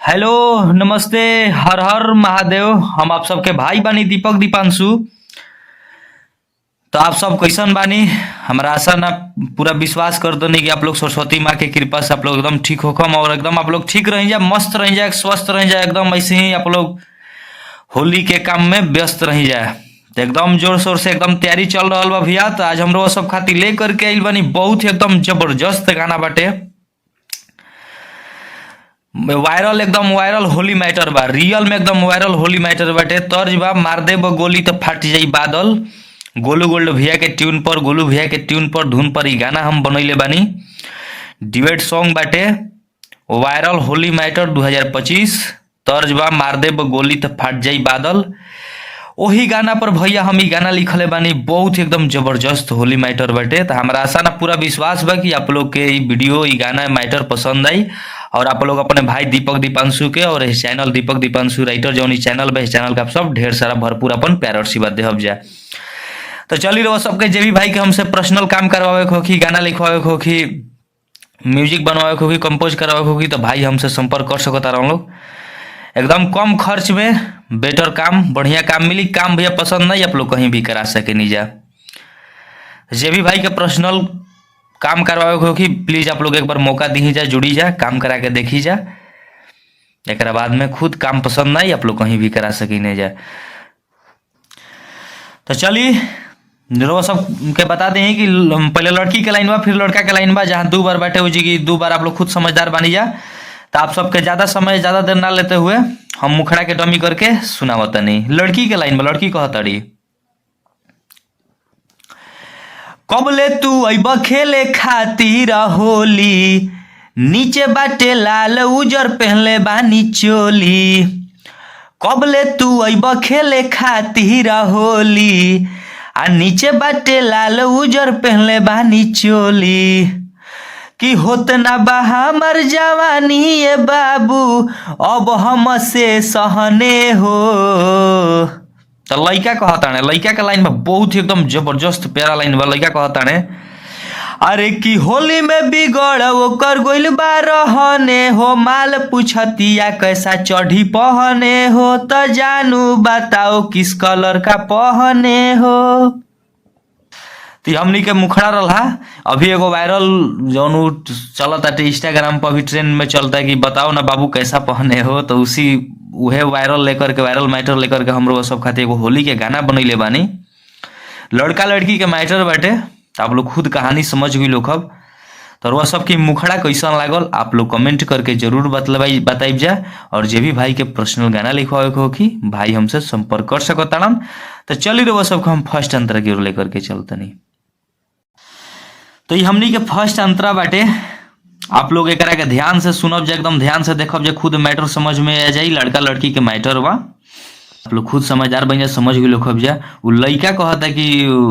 Hello, नमस्ते, हर हर महादेव। हम आप सबके भाई बानी दीपक दीपांशु। तो आप सब कैसन बानी? हमारा आशा ना पूरा विश्वास कर दो नहीं कि आप लोग सरस्वती माँ के कृपा से आप लोग एकदम ठीक होकम और एकदम आप लोग ठीक रह जाए, मस्त रह जाए, स्वस्थ रह जाए, एकदम ऐसे ही आप लोग होली के काम में व्यस्त रह जाए। तो एकदम जोर शोर से एकदम तैयारी चल रहा बा भैया। तो आज हम लोग सब खातिर ले करके आइल बानी बहुत ही एकदम जबरदस्त गाना बाटे। वायरल, एकदम वायरल होली मैटर बा, रियल में एकदम वायरल होली मैटर बाटे। तर्ज बा मार दे गोली तो फट जाई बादल। गोलू गोल्ड भैया के ट्यून पर, गोलू भैया के ट्यून पर, धुन पर ही गाना हम बनैले बानी। डिबेट सॉन्ग बाटे, वायरल होली मैटर 2025। तर्ज बा मार दे गोली तो फट जाई बादल। वही गाना पर भैया हम ही गाना लिखले बानी, बहुत ही एकदम जबरदस्त होली मैटर बाटे। तो हमारा आशा ना पूरा विश्वास बा कि आप लोग के ई वीडियो, ई गाना मैटर पसंद आई और आप लोग अपने भाई दीपक दीपांशु के और इस चैनल दीपक दीपांशु राइटर जो चैनल बा, इस चैनल का आप सब ढेर सारा भरपूर अपन प्यार और आशीर्वाद देहब जाए। तो चलिए रहो सबके जे भी भाई के हमसे पर्सनल काम करवावे को होखी, गाना लिखवावे को होखी, म्यूजिक बनवावे को होखी, कंपोज करवावे को होखी, तो भाई हमसे संपर्क कर सकता रहो लोग। एकदम कम खर्च में बेटर काम, बढ़िया काम मिली। काम भैया पसंद नहीं आप लोग कहीं भी करा सके नहीं जा। जे भी भाई के पर्सनल काम करवावे को होखी, प्लीज आप लोग एक बार मौका दी जा, जुड़ी जा, काम करा के देखी जा। एक बाद में खुद काम पसंद नहीं आप लोग कहीं भी करा सकी नहीं जा। तो चलिए रोज सब के बता दें कि पहले लड़की के लाइन बा, फिर लड़का के लाइन बा, जहाँ दो बार बैठे हुए जी की दो बार आप लोग खुद समझदार बनी जा। तो आप सबके ज्यादा समय, ज्यादा देर ना लेते हुए हम मुखड़ा के डमी करके सुनावता नहीं। लड़की के लाइन बा, लड़की कहतड़ी, कबले तू अब खेले खातिर होली, नीचे बाटे लाल उजर पहले बानी चोली। कबले तू अब खेले खातिर होली, आ नीचे बाटे लाल उजर पहले बानी चोली। कि होत ना बा हमर जवानी ए बाबू, अब हमसे सहने हो। तो लड़का कहताने, लड़का के लाइन में बहुत ही एकदम जबरदस्त प्यारा लाइन बा। लड़का कहताने, अरे कि होली में बिगड़ ओकर गोइल बा रहने हो, माल पूछतिया कैसा चढ़ी पहने हो, तो जानू बताओ किस कलर का पहने हो। तो हमनी के मुखड़ा रहा। अभी एगो वायरल जौन चलता इंस्टाग्राम पर भी ट्रेंड में चलता है कि बताओ ना बाबू कैसा पहने हो। तो उसी उहे वायरल लेकर के, वायरल मैटर लेकर के हम लोग सब खाते एगो होली के गाना बनैले बानी। लड़का लड़की के मैटर बाटे, तो आप लोग खुद कहानी समझ गई लोग। अब तो वह सबकी मुखड़ा कैसा लागल आप लोग कमेंट करके जरूर बताइब जा। और जे भी भाई के पर्सनल गाना लिखवावे को होखी, भाई हमसे संपर्क कर सकता। तो चलिए वह सबको हम फर्स्ट अंतरा की ओर लेकर के चलते नहीं। तो ये हमनी के फर्स्ट अंतरा बाटे, आप लोग एकरा के ध्यान से सुनब जा, एकदम ध्यान से देखब जा, खुद मैटर समझ में आ जाई। लड़का लड़की के मैटर बा, आप लोग खुद समझदार बन जा, समझ भी लोग जा। उ लड़का कहता कि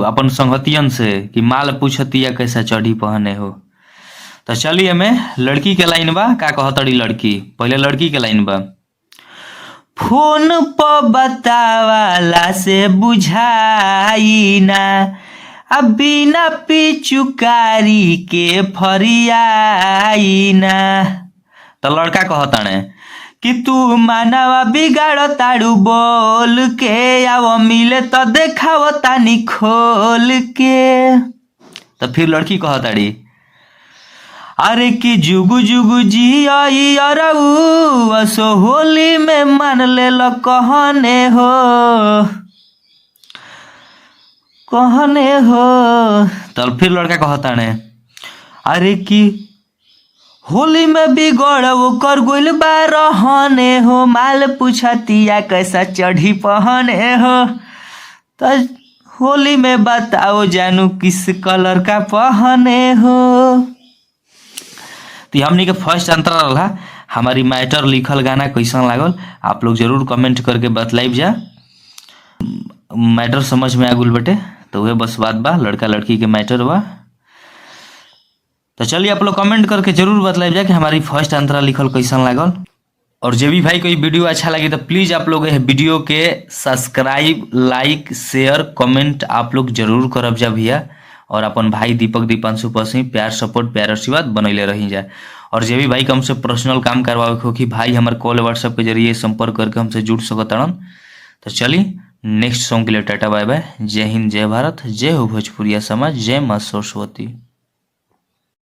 अपन संगतियन से कि माल पूछतिया कैसा चढ़ी पहने हो। तो चलिए में लड़की के लाइन बा, का कहतड़ी लड़की। पहले लड़की के लाइन बा, फोन पर बतावाला से बुझाई ना, अब बिना पिचुकारी के फरियाई ना। तो लड़का कहताने कि तू मानवा बिगाड़ ताड़ू बोल के, आओ मिले तो देखाव तानी खोल के। तो फिर लड़की कहताड़ी, अरे कि जुगु जुगु जी आई अरऊ, असो होली में मान ले लो कहने हो, कहने हो। तो फिर लड़का कहताने, अरे कि होली में बिगड़ ओकर गोइल बा रहने हो, माल पूछतिया कैसा चढ़ी पहने हो, तो होली में बताओ जानू किस कलर का पहने हो। तो हमनी के फर्स्ट अंतरा रहा हमारी मैटर लिखल गाना कैसा लागल आप लोग जरूर कमेंट करके बतलाइब जा। मैटर समझ में आ गुल बटे, तो वह बस बात बा, लड़का लड़की के मैटर बा। तो चलिए आप लोग कमेंट करके जरूर बतलाइब जा कि हमारी फर्स्ट अंतरा लिखल कैसा लागल। और जे भी भाई कोई वीडियो अच्छा लगे तो प्लीज आप लोग वीडियो के सब्सक्राइब, लाइक, शेयर, कमेंट आप लोग जरूर करब जा भैया। और अपन भाई दीपक दीपांशु पर से प्यार, सपोर्ट, प्यार, आशीर्वाद बनैले रही जाए। और जे भी भाई का हमसे पर्सनल काम करवावे हो कि भाई हमारे कॉल व्हाट्सएप के जरिए संपर्क करके हमसे जुड़ सकत। तो चलिए नेक्स्ट सॉन्ग के लिए टाटा बाय बाय। जय हिंद, जय भारत, जय हो भोजपुरिया समाज, जय माँ सरस्वती।